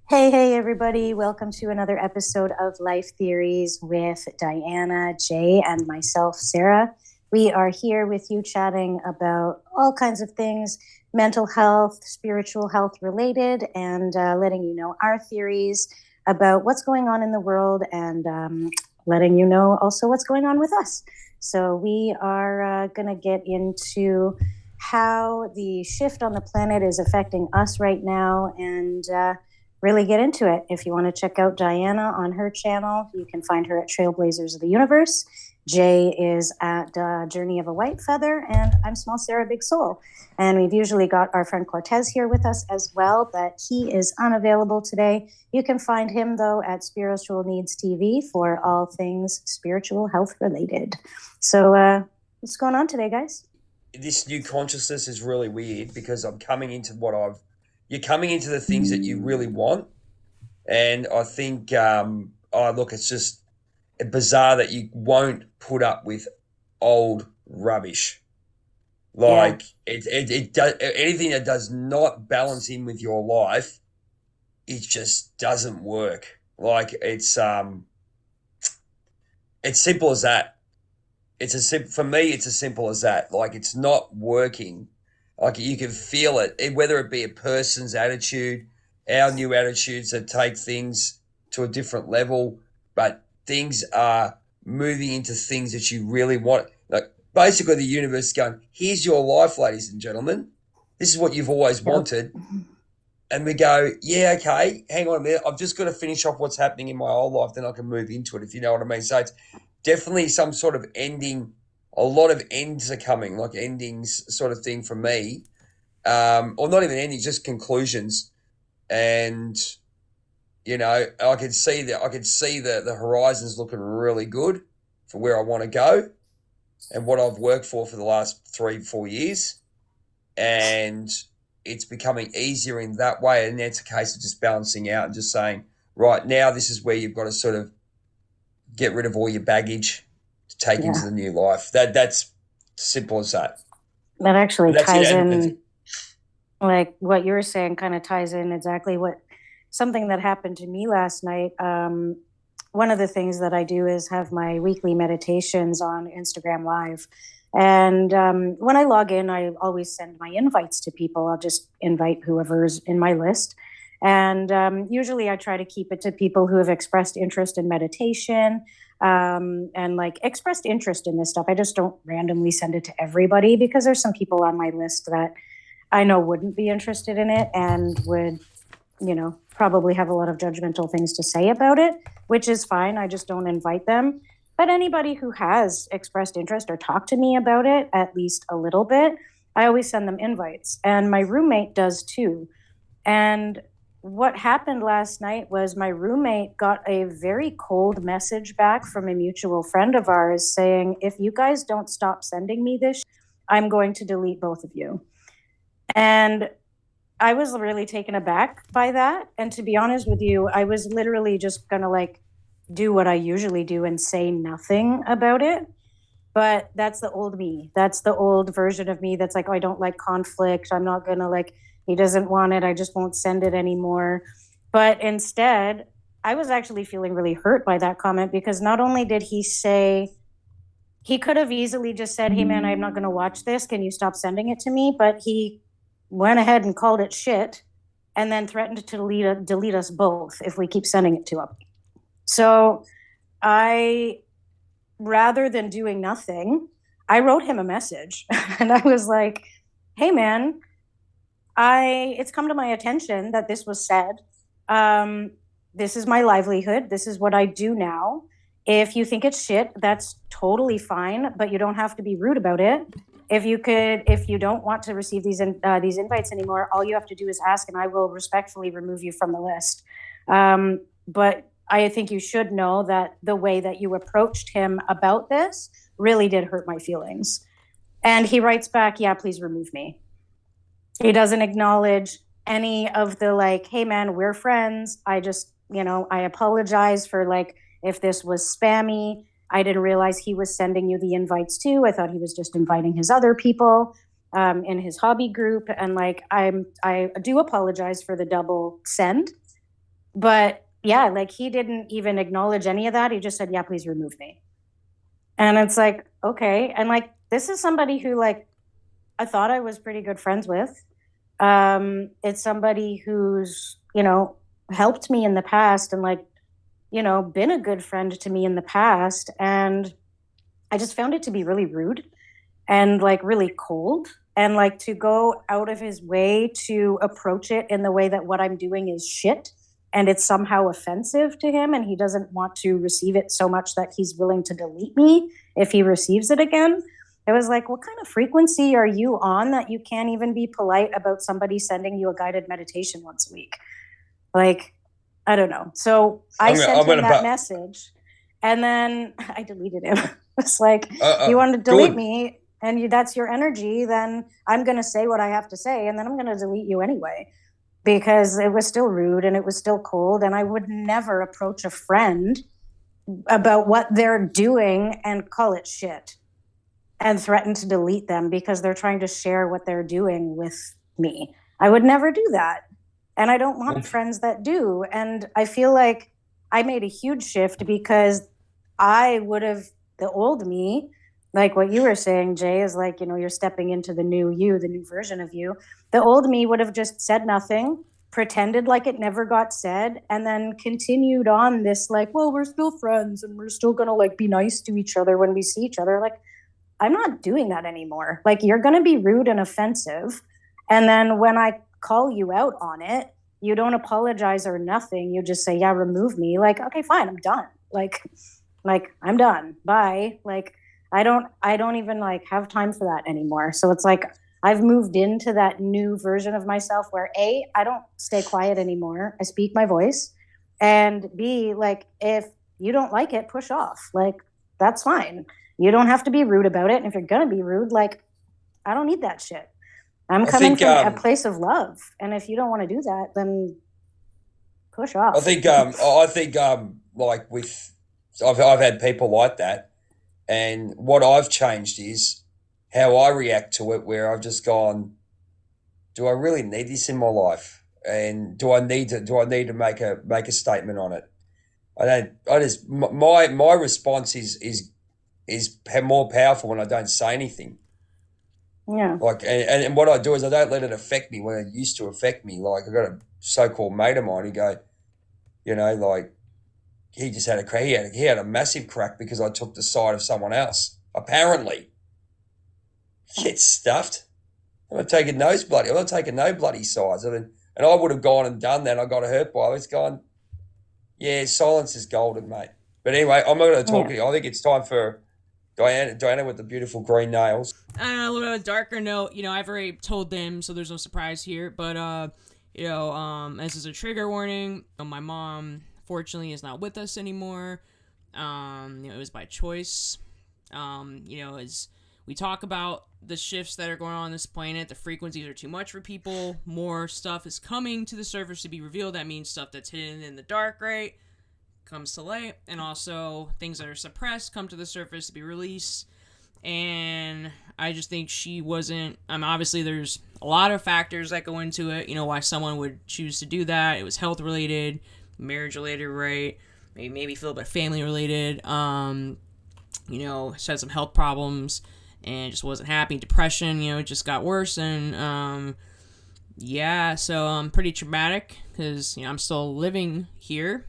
Hey, everybody. Welcome to another episode of Life Theories with Diana, Jay, and myself, Sarah. We are here with you chatting about all kinds of things, mental health, spiritual health related, and letting you know our theories about what's going on in the world and letting you know also what's going on with us. So we are going to get into how the shift on the planet is affecting us right now and really get into it. If you want to check out Diana on her channel, you can find her at Trailblazers of the Universe. Jay is at Journey of a White Feather, and I'm Small Sarah Big Soul. And we've usually got our friend Cortez here with us as well, but he is unavailable today. You can find him, though, at Spiritual Needs TV for all things spiritual health related. So what's going on today, guys? This new consciousness is really weird because I'm coming into you're coming into the things that you really want. And I think, it's just bizarre that you won't put up with old rubbish. Like it does anything that does not balance in with your life, it just doesn't work. Like it's simple as that. For me, it's as simple as that. Like it's not working. Like you can feel it, whether it be a person's attitude, our new attitudes that take things to a different level, but things are moving into things that you really want. Like basically the universe is going, here's your life, ladies and gentlemen. This is what you've always wanted. And we go, yeah, okay, hang on a minute. I've just got to finish off what's happening in my old life, then I can move into it, if you know what I mean. So it's definitely some sort of ending. A lot of ends are coming, like endings sort of thing for me. Or not even endings, just conclusions. And, I could see the horizons looking really good for where I want to go and what I've worked for the last 3-4 years. And it's becoming easier in that way. And it's a case of just balancing out and just saying, right, now this is where you've got to sort of get rid of all your baggage to take into the new life. That's simple as that. That actually ties in, like what you were saying kind of ties in exactly something that happened to me last night. One of the things that I do is have my weekly meditations on Instagram Live. And when I log in, I always send my invites to people. I'll just invite whoever's in my list. And usually I try to keep it to people who have expressed interest in meditation and like expressed interest in this stuff. I just don't randomly send it to everybody because there's some people on my list that I know wouldn't be interested in it and would, probably have a lot of judgmental things to say about it, which is fine. I just don't invite them. But anybody who has expressed interest or talked to me about it, at least a little bit, I always send them invites. And my roommate does too. And what happened last night was my roommate got a very cold message back from a mutual friend of ours saying, if you guys don't stop sending me this, I'm going to delete both of you. And I was really taken aback by that. And to be honest with you, I was literally just going to do what I usually do and say nothing about it. But that's the old me. That's the old version of me that's like, oh, I don't like conflict. I'm not going to he doesn't want it. I just won't send it anymore. But instead, I was actually feeling really hurt by that comment because not only did he say, he could have easily just said, hey, man, I'm not going to watch this. Can you stop sending it to me? But he went ahead and called it shit and then threatened to delete us both if we keep sending it to him. So rather than doing nothing, I wrote him a message and I was like, hey, man, it's come to my attention that this was said. This is my livelihood. This is what I do now. If you think it's shit, that's totally fine, but you don't have to be rude about it. If you don't want to receive these invites anymore, all you have to do is ask and I will respectfully remove you from the list. But I think you should know that the way that you approached him about this really did hurt my feelings. And he writes back, yeah, please remove me. He doesn't acknowledge any of the hey man, we're friends. I just, I apologize for if this was spammy. I didn't realize he was sending you the invites too. I thought he was just inviting his other people in his hobby group. And like, I do apologize for the double send, but yeah, like he didn't even acknowledge any of that. He just said, yeah, please remove me. And it's like, okay. And like, this is somebody who like I thought I was pretty good friends with. It's somebody who's, helped me in the past and like, been a good friend to me in the past. And I just found it to be really rude and like really cold, and like to go out of his way to approach it in the way that what I'm doing is shit and it's somehow offensive to him and he doesn't want to receive it so much that he's willing to delete me if he receives it again. It was like, what kind of frequency are you on that you can't even be polite about somebody sending you a guided meditation once a week? Like, I don't know. So I sent him that message and then I deleted him. It's like, you want to delete me and that's your energy, then I'm going to say what I have to say and then I'm going to delete you anyway, because it was still rude and it was still cold. And I would never approach a friend about what they're doing and call it shit and threaten to delete them because they're trying to share what they're doing with me. I would never do that. And I don't want friends that do. And I feel like I made a huge shift because I would have, the old me, like what you were saying, Jay, is like, you're stepping into the new you, the new version of you. The old me would have just said nothing, pretended like it never got said, and then continued on this like, well, we're still friends and we're still going to like be nice to each other when we see each other. Like, I'm not doing that anymore. Like, you're going to be rude and offensive. And then when I call you out on it, you don't apologize or nothing. You just say, yeah, remove me. Like, okay, fine. I'm done. Like I'm done. Bye. Like, I don't even like have time for that anymore. So it's like, I've moved into that new version of myself where A, I don't stay quiet anymore. I speak my voice. And B, like, if you don't like it, push off. Like, that's fine. You don't have to be rude about it. And if you're going to be rude, like, I don't need that shit. I'm coming from a place of love. And if you don't want to do that, then push off. I think, like I've had people like that. And what I've changed is how I react to it, where I've just gone, do I really need this in my life? And do I need to make a statement on it? My response is more powerful when I don't say anything. Yeah. Like, and what I do is I don't let it affect me when it used to affect me. Like, I got a so-called mate of mine who like, he just had he had a massive crack because I took the side of someone else. Apparently, get stuffed. I'm not taking no bloody sides. And I would have gone and done that. I got hurt by it. It's gone. Yeah, silence is golden, mate. But anyway, I'm not going to talk to you. I think it's time for Diana with the beautiful green nails. A little bit of a darker note. I've already told them, so there's no surprise here. But this is a trigger warning. My mom, fortunately, is not with us anymore. It was by choice. As we talk about the shifts that are going on this planet, the frequencies are too much for people. More stuff is coming to the surface to be revealed. That means stuff that's hidden in the dark, right, comes to light. And also things that are suppressed come to the surface to be released. And I just think she wasn't, obviously there's a lot of factors that go into it, why someone would choose to do that. It was health related, marriage related, right? Maybe feel a bit family related. She had some health problems and just wasn't happy. Depression, it just got worse. And, so pretty traumatic because, I'm still living here,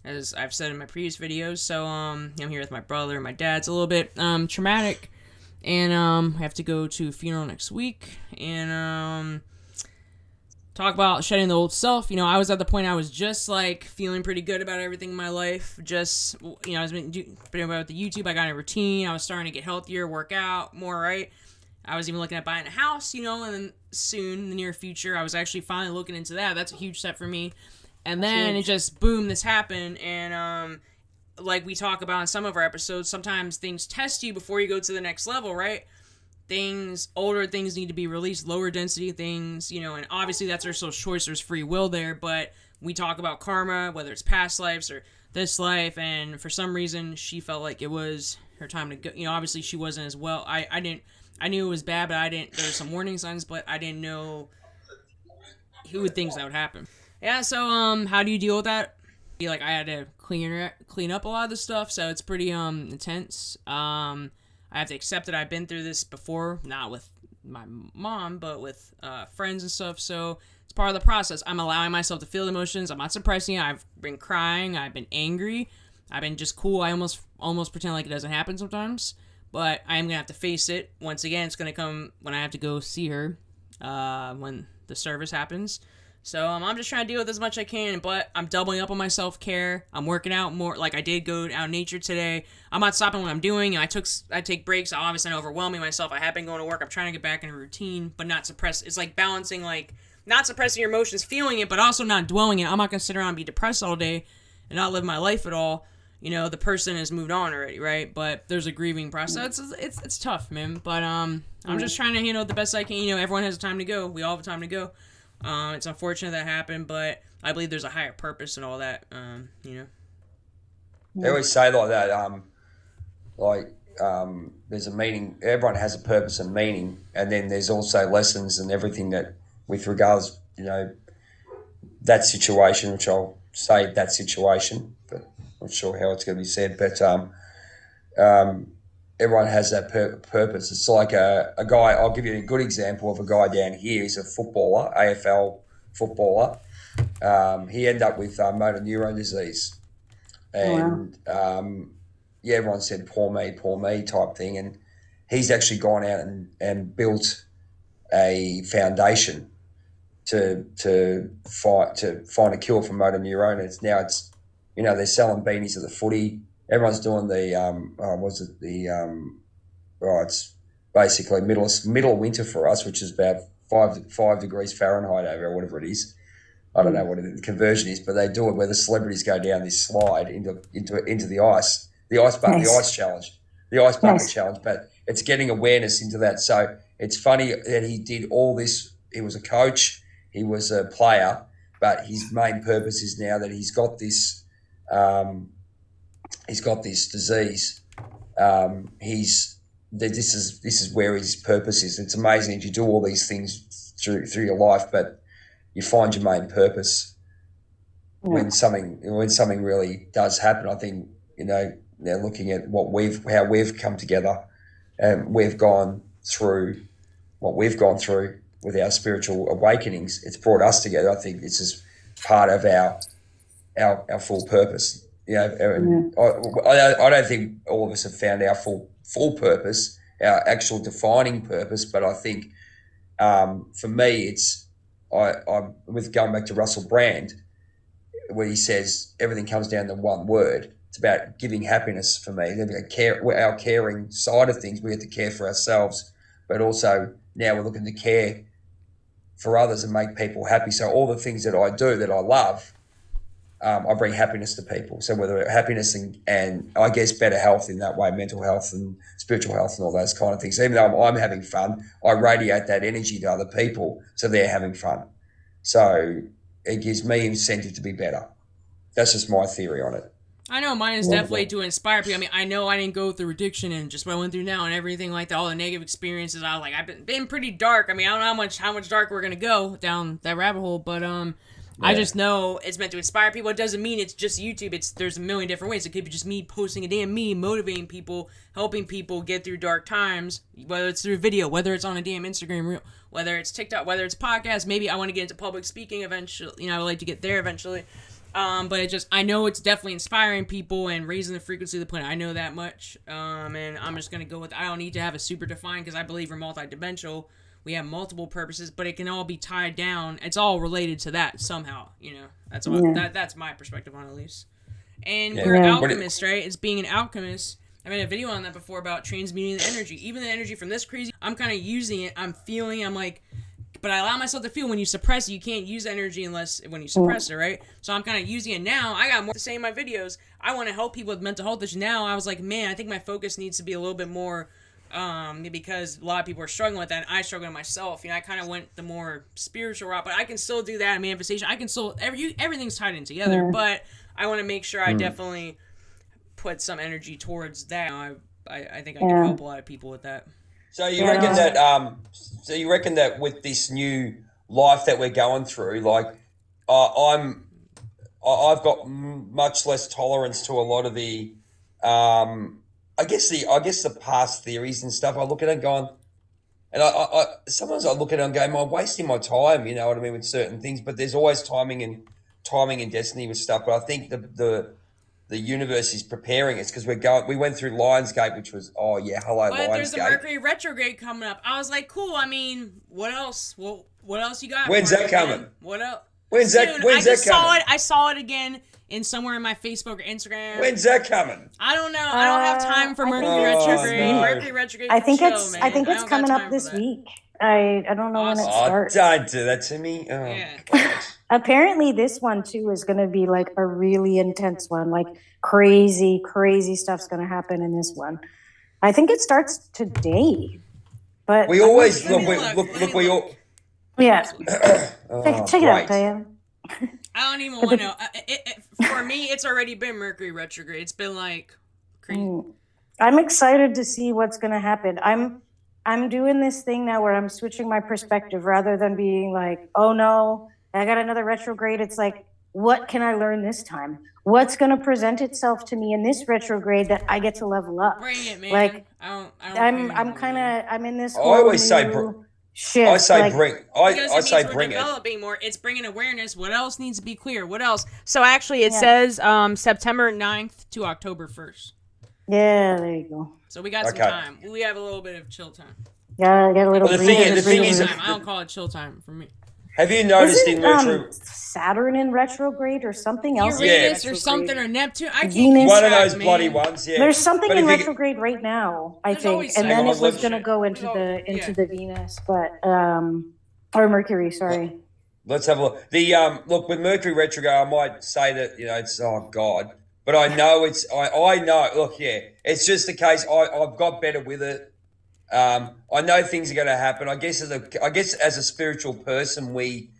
as I've said in my previous videos. So, I'm here with my brother and my dad. It's a little bit, traumatic. And, I have to go to a funeral next week. And, talk about shedding the old self. I was at the point I was just like feeling pretty good about everything in my life. Just, I was doing about the YouTube. I got in a routine. I was starting to get healthier, work out more, right? I was even looking at buying a house, and then soon in the near future, I was actually finally looking into that. That's a huge step for me. And then it just, boom, this happened. And, like we talk about in some of our episodes, sometimes things test you before you go to the next level, right? Older things need to be released, lower density things, and obviously that's our soul's choice, there's free will there, but we talk about karma, whether it's past lives or this life, and for some reason she felt like it was her time to go. Obviously she wasn't as well. I knew it was bad, but I didn't. There were some warning signs, but I didn't know who would think that would happen. Yeah. So how do you deal with that? Like I had to clean up a lot of the stuff, so it's pretty intense. I have to accept that I've been through this before, not with my mom, but with friends and stuff. So it's part of the process. I'm allowing myself to feel the emotions. I'm not suppressing it. I've been crying. I've been angry. I've been just cool. I almost pretend like it doesn't happen sometimes. But I am gonna have to face it. Once again, it's gonna come when I have to go see her when the service happens. So I'm just trying to deal with as much as I can, but I'm doubling up on my self-care. I'm working out more. Like I did go out in nature today. I'm not stopping what I'm doing. I take breaks. I'm obviously not overwhelming myself. I have been going to work. I'm trying to get back in a routine, but not suppress. It's like balancing, like not suppressing your emotions, feeling it, but also not dwelling it. I'm not gonna sit around and be depressed all day and not live my life at all. The person has moved on already, right? But there's a grieving process. It's tough, man. But I'm just trying to handle it the best I can. Everyone has a time to go. We all have a time to go. It's unfortunate that happened, but I believe there's a higher purpose and all that. They always say like that. There's a meaning. Everyone has a purpose and meaning, and then there's also lessons and everything that, with regards, that situation, which I'll say that situation, but I'm not sure how it's going to be said. But everyone has that purpose. It's like a guy. I'll give you a good example of a guy down here. He's a footballer, AFL footballer. He ended up with motor neuron disease, and everyone said poor me type thing. And he's actually gone out and built a foundation to find a cure for motor neuron. It's they're selling beanies at the footy. Everyone's doing it's basically middle of winter for us, which is about 5 degrees Fahrenheit over, whatever it is. I don't know what the conversion is, but they do it where the celebrities go down this slide into the ice, the ice bucket, nice. the ice bucket nice. Challenge. But it's getting awareness into that. So it's funny that he did all this. He was a coach, he was a player, but his main purpose is now that he's got this disease. This is where his purpose is. It's amazing that you do all these things through your life, but you find your main purpose when something really does happen. I think they're looking at how we've come together, and we've gone through what we've gone through with our spiritual awakenings. It's brought us together. I think this is part of our full purpose. I don't think all of us have found our full purpose, our actual defining purpose. But I think for me, I'm with going back to Russell Brand, where he says everything comes down to one word. It's about giving happiness for me. Our caring side of things, we have to care for ourselves, but also now we're looking to care for others and make people happy. So all the things that I do that I love, I bring happiness to people. So whether happiness and I guess better health in that way, mental health and spiritual health and all those kind of things. Even though I'm having fun, I radiate that energy to other people so they're having fun. So it gives me incentive to be better. That's just my theory on it. I know mine is definitely to inspire people. I mean, I know I didn't go through addiction and just what I went through now and everything like that, all the negative experiences. I've been pretty dark. I mean, I don't know how much dark we're gonna go down that rabbit hole, but I just know it's meant to inspire people. It doesn't mean it's just YouTube. There's a million different ways. It could be just me posting a damn meme, motivating people, helping people get through dark times, whether it's through video, whether it's on a damn Instagram reel, whether it's TikTok, whether it's podcast. Maybe I want to get into public speaking eventually. I would like to get there eventually. But I know it's definitely inspiring people and raising the frequency of the planet. I know that much. And I'm just going to go with, I don't need to have a super defined, because I believe we're multidimensional. We have multiple purposes, but it can all be tied down. It's all related to that somehow, That's that's my perspective on it, at least. And we're alchemists, right? It's being an alchemist. I made a video on that before about transmuting the energy. Even the energy from this crazy, I'm kind of using it. I'm feeling, but I allow myself to feel. When you suppress it, you can't use energy when you suppress it, right? So I'm kind of using it now. I got more to say in my videos. I want to help people with mental health issues. Now I was like, man, I think my focus needs to be a little bit more, because a lot of people are struggling with that, and I struggle with myself. I kind of went the more spiritual route, but I can still do that in manifestation. I can still, everything's tied in together, but I want to make sure I definitely put some energy towards that. I think I can Yeah. help a lot of people with that. So you Yeah, reckon no. that with this new life that we're going through, like I've got much less tolerance to a lot of the I guess the past theories and stuff. I look at it going, and I sometimes I look at it and go, am I wasting my time? You know what I mean, with certain things. But there's always timing and destiny with stuff. But I think the universe is preparing us because we went through Lionsgate, which was, oh yeah, hello But there's the Lionsgate. Mercury retrograde coming up. I was like, cool. I mean, what else? Well, what else you got? When's for that me, coming? man? What else? When's Soon. that? When's I just that coming? saw it. I saw it again in somewhere in my Facebook or Instagram. When's that coming? I don't know. I don't have time for I Mercury think it's this retrograde. week. Mercury retrograde. I think chill, it's man. I think it's don't got coming time up for this that. week. I don't know when it Awesome. Oh, starts. don't do that to me. Oh, Yeah. God. Apparently this one too is going to be like a really intense one. Like crazy stuff's going to happen in this one. I think it starts today. But We I'm not always sure. look. We all. Yeah. Oh, Check it out, great. Diane. I don't even want to know. For me, it's already been Mercury retrograde. It's been like crazy. I'm excited to see what's going to happen. I'm doing this thing now where I'm switching my perspective rather than being like, oh no, I got another retrograde. It's like, what can I learn this time? What's going to present itself to me in this retrograde that I get to level up? Bring it, man. Like, I don't I'm in this I whole always say new shift. I say like, bring. Because I it say means we're bring it. developing more. It's bringing awareness. What else needs to be clear? What else? So actually, it says September 9th to October 1st. Yeah, there you go. So we got some Okay. time. We have a little bit of chill time. Yeah, get a little Well, the thing breather. is- Chill time. I don't call it chill time for me. Have you noticed in retro? Isn't Saturn in retrograde or something else? Uranus in or something or Neptune. I can't Venus. keep One of track, those man. bloody ones, yeah. There's something But in if you- retrograde right now, I There's think, always and then something. it was There's going to go into the Venus, but or Mercury, sorry. Let's have a look. The look with Mercury retrograde, I might say that it's oh God, but I know I know. Look, yeah, it's just the case. I've got better with it. I know things are going to happen. I guess as a spiritual person, we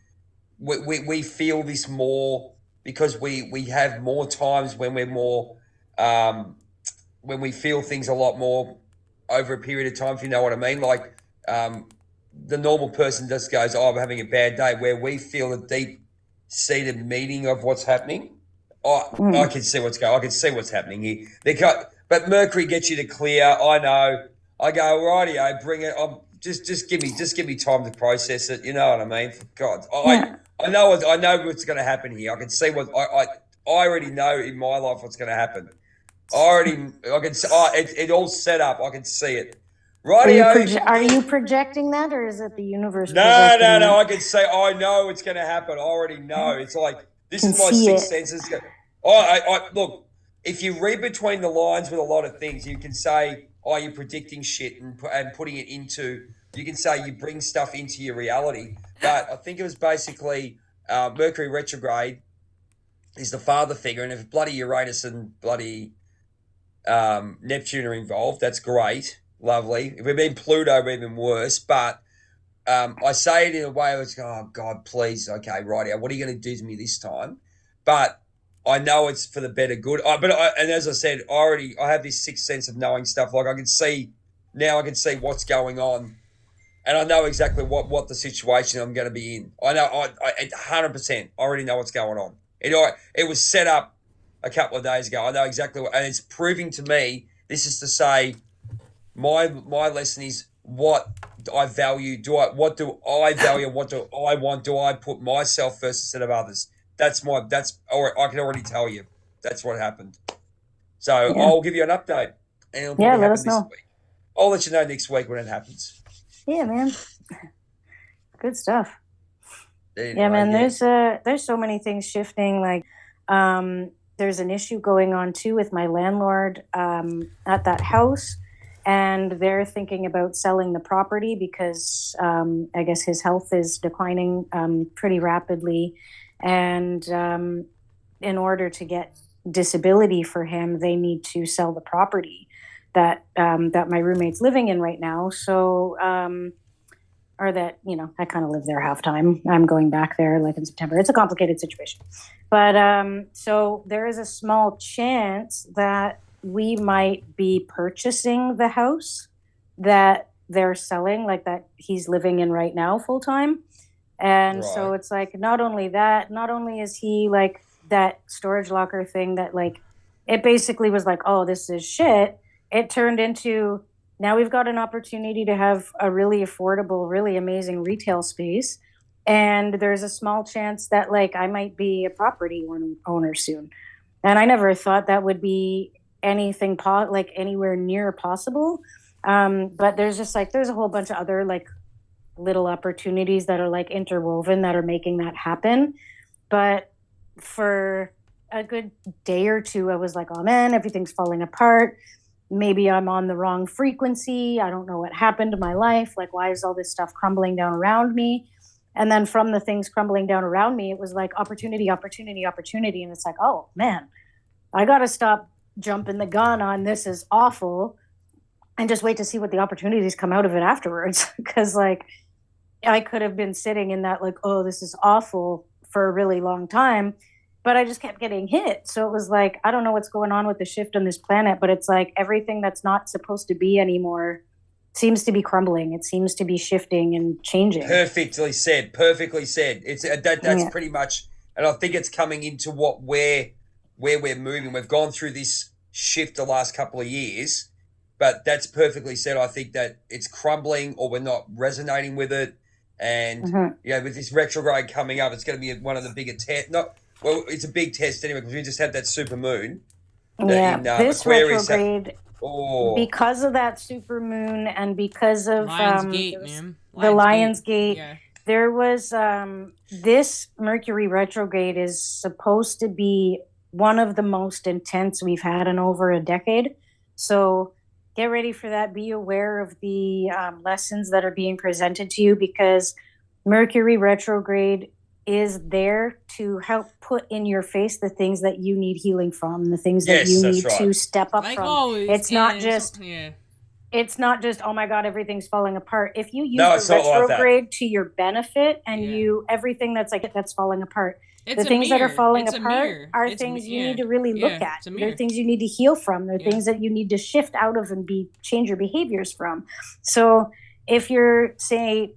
feel this more because we have more times when we're more when we feel things a lot more over a period of time. If you know what I mean, like the normal person just goes, "Oh, I'm having a bad day," where we feel a deep seated meaning of what's happening. I can see what's going. I can see what's happening here. But Mercury gets you to clear. I know. I go, rightio, bring it. Just give me time to process it. You know what I mean? For God, I know what's going to happen here. I can see what I already know in my life what's going to happen. I can see. It all set up. I can see it. Rightio. Are you projecting that, or is it the universe? No. projecting I that? can say I know it's going to happen. I already know. It's like this Can is my see sixth it. senses. I look. If you read between the lines with a lot of things, you can say, "Oh, you're predicting shit and putting it into." You can say you bring stuff into your reality. But I think it was basically Mercury retrograde is the father figure, and if bloody Uranus and bloody Neptune are involved, that's great, lovely. If we've been Pluto, we're even worse. But I say it in a way where it's, oh God, please, okay, righty, what are you going to do to me this time? But I know it's for the better good. And as I said, I have this sixth sense of knowing stuff. Like I can see what's going on, and I know exactly what the situation I'm going to be in. I know, I 100%. I already know what's going on. It was set up a couple of days ago. I know exactly and it's proving to me. This is to say, my lesson is what I value. What do I value? What do I want? Do I put myself first instead of others? Or I can already tell you that's what happened. So Yeah. I'll give you an update, and it'll probably Yeah, let happen us this know. week. I'll let you know next week when it happens. Yeah, man. Good stuff. Anyway, Yeah, man. There's so many things shifting. Like, there's an issue going on too with my landlord at that house, and they're thinking about selling the property because I guess his health is declining pretty rapidly, and in order to get disability for him, they need to sell the property that my roommate's living in right now. So or that, I kind of live there half time. I'm going back there like in September. It's a complicated situation. But so there is a small chance that we might be purchasing the house that they're selling, like that he's living in right now full time. And so Right. it's like, not only that, not only is he like that storage locker thing that like, it basically was like, oh, this is shit. It turned into, now we've got an opportunity to have a really affordable, really amazing retail space. And there's a small chance that like I might be a property owner soon. And I never thought that would be anything like anywhere near possible. But there's just like, there's a whole bunch of other like little opportunities that are like interwoven that are making that happen. But for a good day or two, I was like, oh man, everything's falling apart. Maybe I'm on the wrong frequency. I don't know what happened to my life. Like, why is all this stuff crumbling down around me? And then from the things crumbling down around me, it was like opportunity, opportunity, opportunity. And it's like, oh man, I got to stop jumping the gun on this is awful and just wait to see what the opportunities come out of it afterwards. Because like I could have been sitting in that like, oh, this is awful for a really long time, but I just kept getting hit. So it was like, I don't know what's going on with the shift on this planet, but it's like everything that's not supposed to be anymore seems to be crumbling. It seems to be shifting and changing. Perfectly said. Perfectly said. It's that's Yeah. pretty much, and I think it's coming into where we're moving. We've gone through this shift the last couple of years, but that's perfectly said. I think that it's crumbling, or we're not resonating with it, and Mm-hmm. with this retrograde coming up, it's going to be one of the bigger tests. Not well, it's a big test anyway because we just had that super moon Yeah. in This Aquarius. retrograde, Oh, because of that super moon and because of Lions Gate, man. the Lions Gate. Lions Gate, Yeah. there was this Mercury retrograde is supposed to be one of the most intense we've had in over a decade. So get ready for that. Be aware of the lessons that are being presented to you, because Mercury retrograde is there to help put in your face the things that you need healing from, the things that yes, you that's need right. to step up Like from. always. It's not just yeah. it's not just, oh my god, everything's falling apart. If you use No, the it's not like that. retrograde to your benefit and Yeah. you everything that's like that's falling apart, It's the a things that are mirror. falling It's a apart mirror. are It's things you yeah. need to really look Yeah. at. It's a They're mirror. things you need to heal from. They're Yeah. things that you need to shift out of and be change your behaviors from. So if you're, say,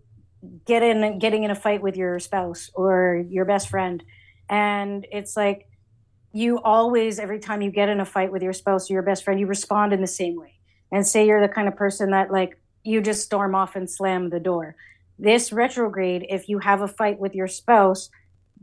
getting in a fight with your spouse or your best friend, and it's like you always, every time you get in a fight with your spouse or your best friend, you respond in the same way. And say you're the kind of person that like you just storm off and slam the door. This retrograde, if you have a fight with your spouse,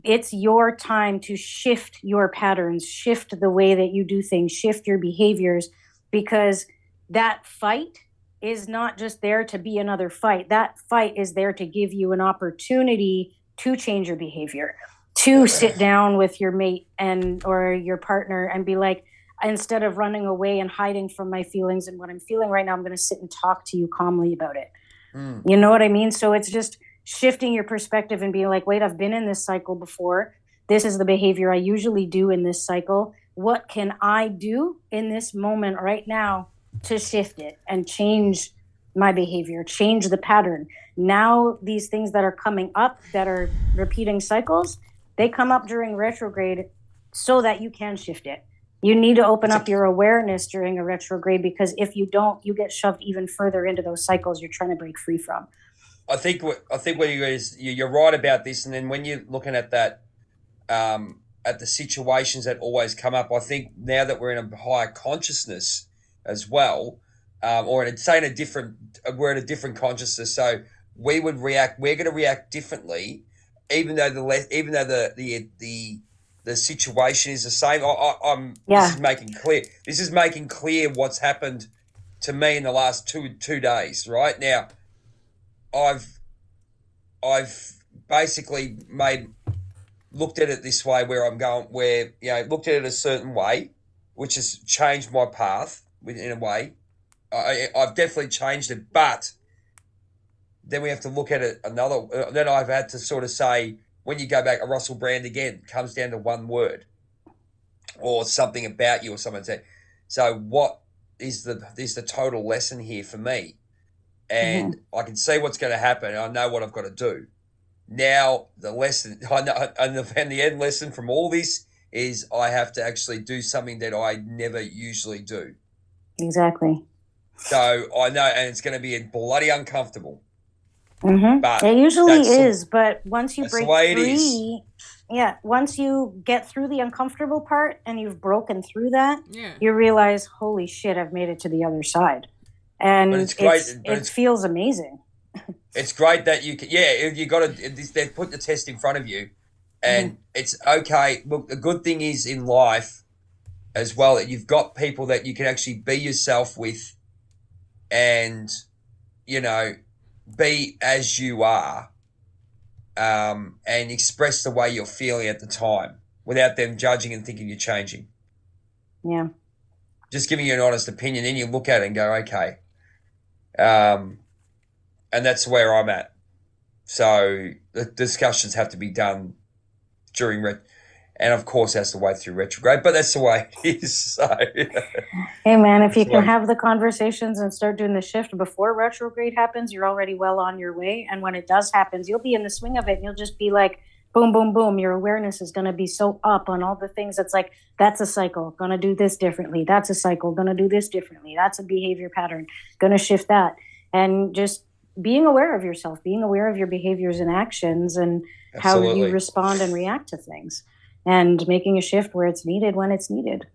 it's your time to shift your patterns, shift the way that you do things, shift your behaviors, because that fight is not just there to be another fight. That fight is there to give you an opportunity to change your behavior, to sit down with your mate and or your partner and be like, instead of running away and hiding from my feelings and what I'm feeling right now, I'm going to sit and talk to you calmly about it. You know what I mean? So it's just shifting your perspective and being like, wait, I've been in this cycle before. This is the behavior I usually do in this cycle. What can I do in this moment right now to shift it and change my behavior, change the pattern? Now, these things that are coming up that are repeating cycles, they come up during retrograde so that you can shift it. You need to open up your awareness during a retrograde, because if you don't, you get shoved even further into those cycles you're trying to break free from. I think what you guys, you're right about this, and then when you're looking at that, at the situations that always come up, I think now that we're in a higher consciousness as well, or in saying a different, we're in a different consciousness, so we would react. We're going to react differently, even though the situation is the same. I'm Yeah. This is making clear. This is making clear what's happened to me in the last two days. Right now, I've basically looked at it this way, where I'm going, where looked at it a certain way, which has changed my path in a way. I've definitely changed it, but then we have to look at it another. Then I've had to sort of say, when you go back, a Russell Brand again comes down to one word or something about you or someone said. So what is the total lesson here for me? and I can see what's going to happen, and I know what I've got to do. Now the lesson, I know, and the end lesson from all this is I have to actually do something that I never usually do. Exactly. So I know, and it's going to be bloody uncomfortable. But it usually is. But once you break free, once you get through the uncomfortable part and you've broken through that, you realize, holy shit, I've made it to the other side. And it's great. It feels amazing. It's great that you can, you got to, they've put the test in front of you, and it's okay. Look, the good thing is in life as well that you've got people that you can actually be yourself with, and, you know, be as you are, and express the way you're feeling at the time without them judging and thinking you're changing. Yeah. Just giving you an honest opinion, then you look at it and go, okay. And that's where I'm at. So the discussions have to be done during and of course that's the way through retrograde, but that's the way it is. So hey man, if you can have the conversations and start doing the shift before retrograde happens, you're already well on your way. And when it does happen, you'll be in the swing of it and you'll just be like, boom, boom, boom. Your awareness is going to be so up on all the things. That's like, that's a cycle, going to do this differently. That's a cycle, going to do this differently. That's a behavior pattern, going to shift that. And just being aware of yourself, being aware of your behaviors and actions and how you respond and react to things, and making a shift where it's needed when it's needed,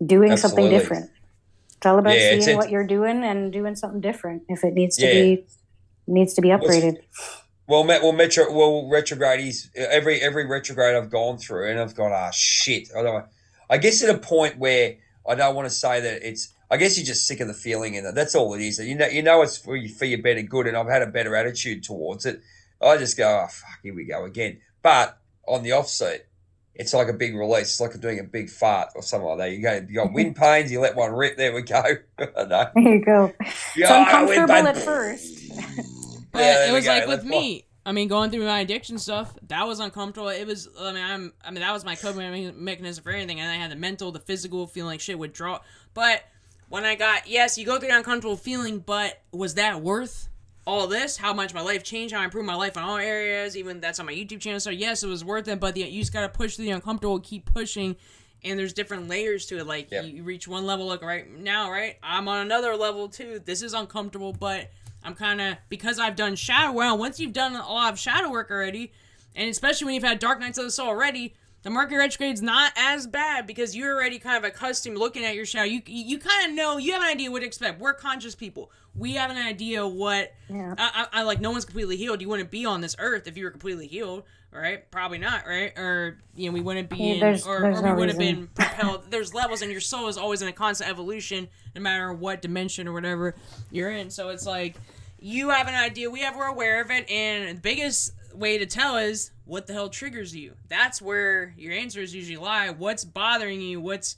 doing something different. It's all about seeing what you're doing and doing something different if it needs to be upgraded. Retrograde is every retrograde I've gone through, and I've gone, shit. I guess at a point where I don't want to say that it's. I guess you're just sick of the feeling in it. That's all it is. You know it's for your better good, and I've had a better attitude towards it. I just go, fuck, here we go again. But on the offset, it's like a big release. It's like doing a big fart or something like that. You got wind pains, you let one rip, there we go. There you go. It's uncomfortable at first. But it was like with me. I mean, going through my addiction stuff, that was uncomfortable. It was, that was my coping mechanism for anything. And I had the mental, the physical, feeling like shit would draw. But when I got, yes, you go through the uncomfortable feeling, but was that worth all this? How much my life changed, how I improved my life in all areas, even that's on my YouTube channel. So yes, it was worth it, but you just got to push through the uncomfortable, keep pushing, and there's different layers to it. Like, you reach one level, like right now, right? I'm on another level too. This is uncomfortable, but I'm kind of, because I've done shadow, once you've done a lot of shadow work already, and especially when you've had dark nights of the soul already, the Mercury retrograde's not as bad because you're already kind of accustomed looking at your shadow. You kind of know, you have an idea what to expect. We're conscious people. We have an idea what, I like, no one's completely healed. You wouldn't be on this earth if you were completely healed, right? Probably not, right? Or, we wouldn't be or we would have been propelled. There's levels, and your soul is always in a constant evolution, no matter what dimension or whatever you're in. So it's like, you have an idea, we're aware of it, and the biggest way to tell is what the hell triggers you. That's where your answers usually lie. What's bothering you? What's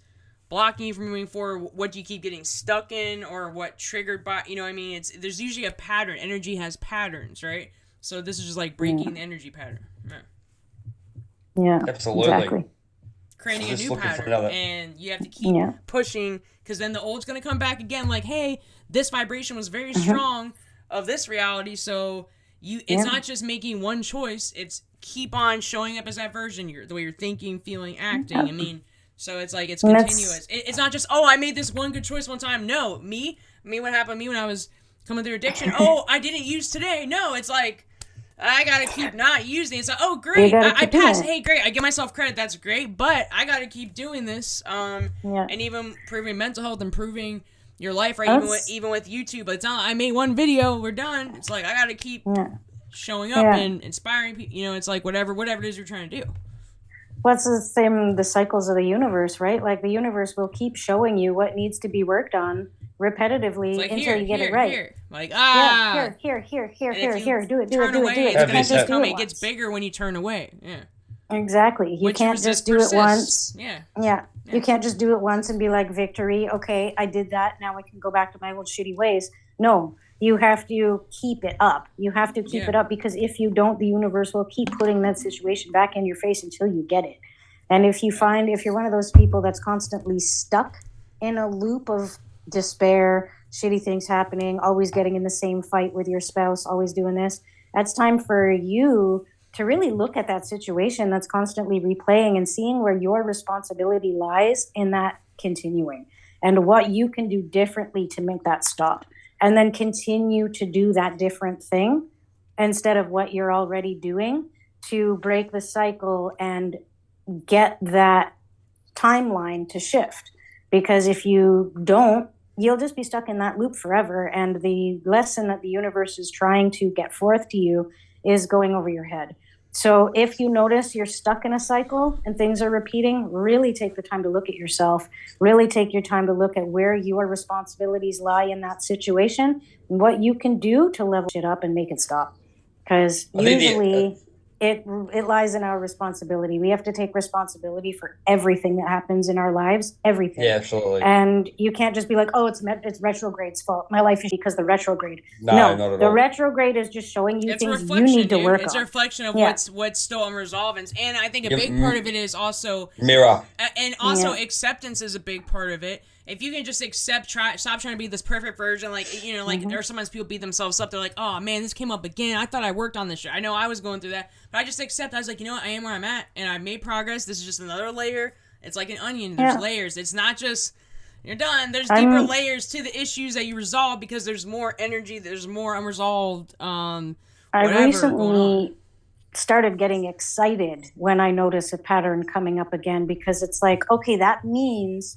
blocking you from moving forward? What do you keep getting stuck in, or what triggered by, there's usually a pattern. Energy has patterns, right? So this is just like breaking the energy pattern. Yeah, absolutely. Exactly. Creating a new pattern, and you have to keep pushing, because then the old's going to come back again, like, hey, this vibration was very strong of this reality, so it's not just making one choice, it's keep on showing up as that version, the way you're thinking, feeling, acting. So it's like, it's continuous. It's not just, I made this one good choice one time. No, me, what happened to me when I was coming through addiction? I didn't use today. No, it's like, I gotta keep not using it. It's like, great, I passed. Hey, great, I give myself credit. That's great, but I gotta keep doing this. And even improving mental health, improving your life, right? Even with YouTube, but it's not, I made one video, we're done. It's like, I gotta keep showing up and inspiring people. It's like whatever it is you're trying to do. What's the same, the cycles of the universe, right? Like, the universe will keep showing you what needs to be worked on repetitively until you get it right. Here. Like, here, do it. It gets bigger when you turn away. Yeah. Exactly. You can't just do it once. Yeah. You can't just do it once and be like, victory. Okay, I did that. Now I can go back to my old shitty ways. No, you have to keep it up. You have to keep it up, because if you don't, the universe will keep putting that situation back in your face until you get it. And if you're one of those people that's constantly stuck in a loop of despair, shitty things happening, always getting in the same fight with your spouse, always doing this. That's time for you to really look at that situation that's constantly replaying and seeing where your responsibility lies in that continuing and what you can do differently to make that stop. And then continue to do that different thing instead of what you're already doing to break the cycle and get that timeline to shift. Because if you don't, you'll just be stuck in that loop forever. And the lesson that the universe is trying to get forth to you is going over your head. So if you notice you're stuck in a cycle and things are repeating, really take the time to look at yourself, really take your time to look at where your responsibilities lie in that situation and what you can do to level it up and make it stop. Because usually it lies in our responsibility. We have to take responsibility for everything that happens in our lives, everything. Yeah, absolutely. And you can't just be like, oh, it's retrograde's fault. My life is because the retrograde. No, not at all. The retrograde is just showing you things you need to work on. It's a reflection of what's still unresolved. And I think a big part of it is also mirror. And also acceptance is a big part of it. If you can just stop trying to be this perfect version, like, you know, like, or sometimes people beat themselves up. They're like, oh man, this came up again. I thought I worked on this shit. I know I was going through that, but I just accept. I was like, you know what? I am where I'm at, and I've made progress. This is just another layer. It's like an onion. There's layers. It's not just you're done. There's deeper layers to the issues that you resolve because there's more energy. There's more unresolved. I recently started getting excited when I notice a pattern coming up again because it's like, okay, that means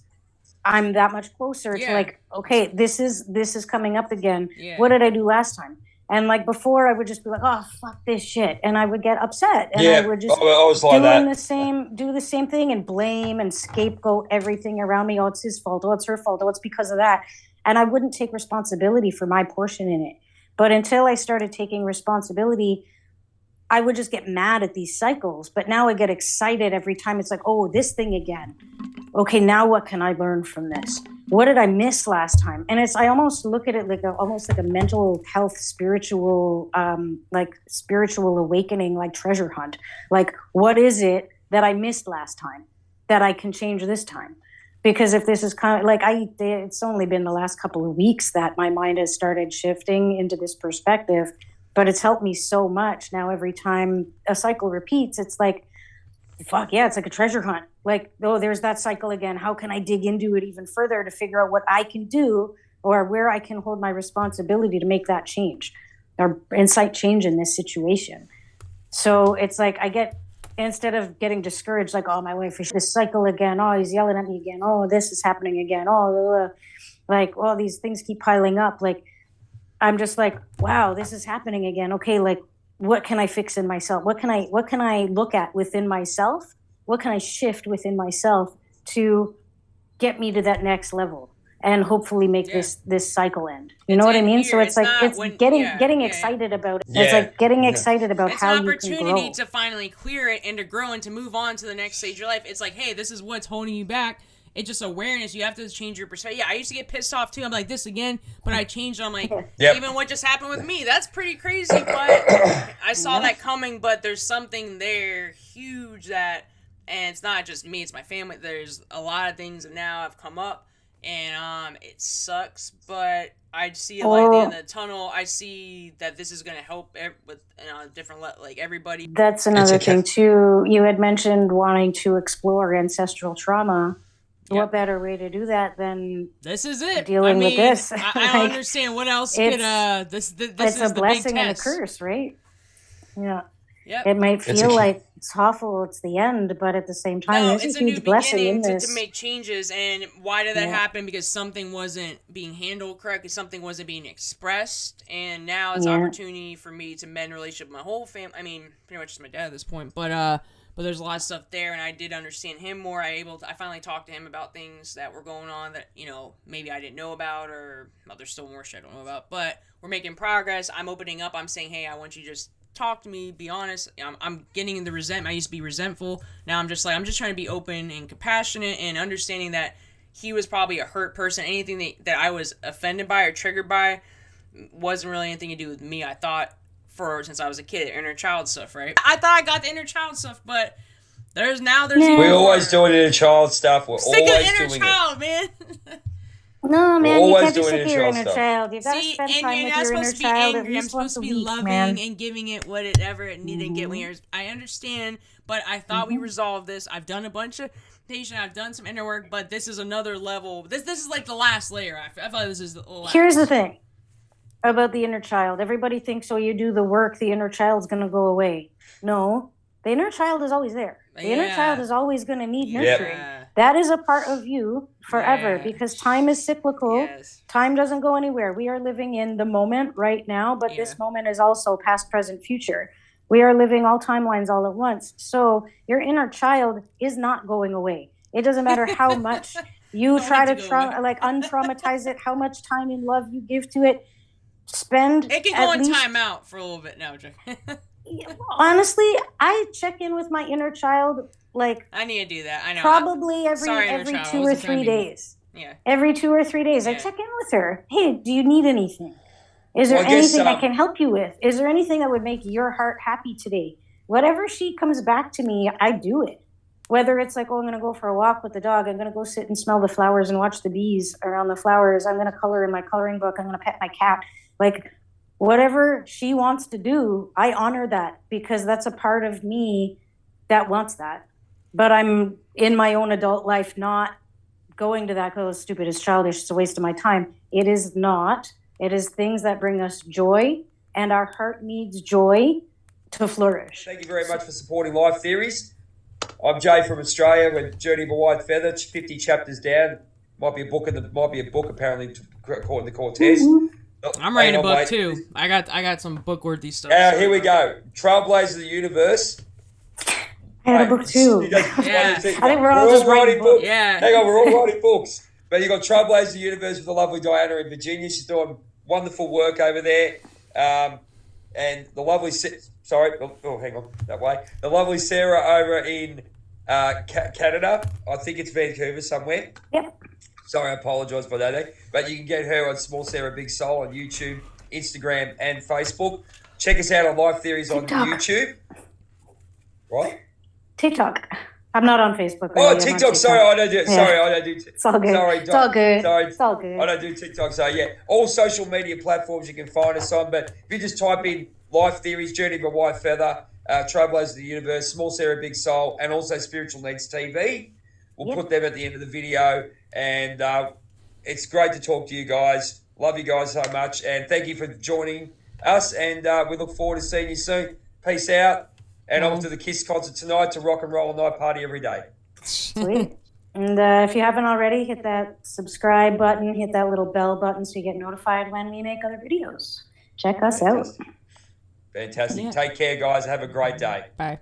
I'm that much closer to like, okay, this is coming up again. Yeah. What did I do last time? And like before, I would just be like, oh, fuck this shit. And I would get upset. And I would just do the same thing and blame and scapegoat everything around me. Oh, it's his fault. Oh, it's her fault. Oh, it's because of that. And I wouldn't take responsibility for my portion in it. But until I started taking responsibility, I would just get mad at these cycles. But now I get excited every time. It's like, oh, this thing again. Okay, now what can I learn from this? What did I miss last time? And I almost look at it like almost like a mental health, spiritual awakening, like treasure hunt. Like, what is it that I missed last time that I can change this time? Because if this is kind of like it's only been the last couple of weeks that my mind has started shifting into this perspective, but it's helped me so much. Now, every time a cycle repeats, it's like, fuck yeah, it's like a treasure hunt. Like, oh, there's that cycle again. How can I dig into it even further to figure out what I can do or where I can hold my responsibility to make that change or incite change in this situation? So it's like instead of getting discouraged, like, oh, my wife is this cycle again. Oh, he's yelling at me again. Oh, this is happening again. Oh, like, all these things keep piling up. Like, I'm just like, wow, this is happening again. Okay, like, what can I fix in myself? What can I look at within myself? What can I shift within myself to get me to that next level and hopefully make this cycle end? You know what I mean? So it's like getting excited about it. It's like getting excited about how you can grow. It's an opportunity to finally clear it and to grow and to move on to the next stage of your life. It's like, hey, this is what's holding you back. It's just awareness. You have to change your perspective. Yeah, I used to get pissed off too. I'm like, this again, but I changed. I'm like, even what just happened with me, that's pretty crazy. But I saw that coming. But there's something there huge and it's not just me. It's my family. There's a lot of things that now have come up, and it sucks. But I see a light at the end of the tunnel. I see that this is going to help with different like everybody. That's another thing too. You had mentioned wanting to explore ancestral trauma. What better way to do that than this is it dealing with this? I don't understand what else could this it's is a the blessing big and a test. curse, right? Yeah. Yep. It might feel like it's awful, it's the end, but at the same time, there's a huge blessing in this. To make changes. And why did that happen? Because something wasn't being handled correctly, something wasn't being expressed, and now it's an opportunity for me to mend relationship with my whole family. I mean, pretty much just my dad at this point, but there's a lot of stuff there, and I did understand him more. I finally talked to him about things that were going on that, you know, maybe I didn't know about, or there's still more shit I don't know about, but we're making progress. I'm opening up. I'm saying, hey, I want you to just talk to me, be honest. I'm getting in the resentment. I used to be resentful. Now I'm just trying to be open and compassionate and understanding that he was probably a hurt person. Anything that I was offended by or triggered by wasn't really anything to do with me. I thought since I was a kid, inner child stuff, right? I thought I got the inner child stuff, but there's we're always doing inner child stuff. We're Stick always inner doing child, man. No, We're man, you always can't be doing sick of inner your child inner stuff. child. You've got to See, spend and time you're with not your inner supposed to be child at angry. I'm least supposed once to a be week, loving man. and giving it whatever it needed to get when I understand, but I thought we resolved this. I've done a bunch of meditation. I've done some inner work, but this is another level. This is like the last layer. I thought this is the last. Here's the thing about the inner child. Everybody thinks, oh, you do the work, the inner child's going to go away. No, the inner child is always there. The inner child is always going to need nurturing. That is a part of you forever because time is cyclical. Yes. Time doesn't go anywhere. We are living in the moment right now, but this moment is also past, present, future. We are living all timelines all at once. So your inner child is not going away. It doesn't matter how much you try to untraumatize it, how much time and love you give to it. Spend it can go in timeout for a little bit now, Jack. Honestly, I check in with my inner child like I need to do that. I know. Probably every 2 or 3 days. Yeah. Every 2 or 3 days, I check in with her. Hey, do you need anything? Is there anything I can help you with? Is there anything that would make your heart happy today? Whatever she comes back to me, I do it. Whether it's like, oh, I'm going to go for a walk with the dog. I'm going to go sit and smell the flowers and watch the bees around the flowers. I'm going to color in my coloring book. I'm going to pet my cat. Like, whatever she wants to do, I honor that because that's a part of me that wants that. But I'm in my own adult life not going to that, oh, it's stupid, it's childish, it's a waste of my time. It is not. It is things that bring us joy, and our heart needs joy to flourish. Thank you very much for supporting Life Theories. I'm Jay from Australia. We're Journey of a White Feather, 50 chapters down. Might be a book apparently according to Cortez. I'm writing a book too. I got some book worthy stuff. Here we go. Trailblazers of the Universe. I have a book too. I think we're all just writing books. Yeah. Hang on, we're all writing books. But you've got Trailblazers of the Universe with the lovely Diana in Virginia. She's doing wonderful work over there. And the lovely... hang on, that way. The lovely Sarah over in Canada. I think it's Vancouver somewhere. Yep. Sorry, I apologise for that. But you can get her on Small Sarah Big Soul on YouTube, Instagram and Facebook. Check us out on Life Theories on YouTube. What? TikTok. I'm not on Facebook. Oh, TikTok. Sorry, I don't do it. Yeah. Sorry, I don't do it. It's all good. Sorry, it's all good. Sorry, it's all good. I don't do TikTok. So, yeah, all social media platforms you can find us on. But if you just type in Life Theories, Journey of a White Feather, Trailblazers of the Universe, Small Sarah Big Soul, and also Spiritual Needs TV, we'll put them at the end of the video. And it's great to talk to you guys. Love you guys so much. And thank you for joining us. And we look forward to seeing you soon. Peace out. And off to the KISS concert tonight to rock and roll and night party every day. Sweet. And if you haven't already, hit that subscribe button, hit that little bell button so you get notified when we make other videos. Check us out. Fantastic. Take care, guys. Have a great day. Bye.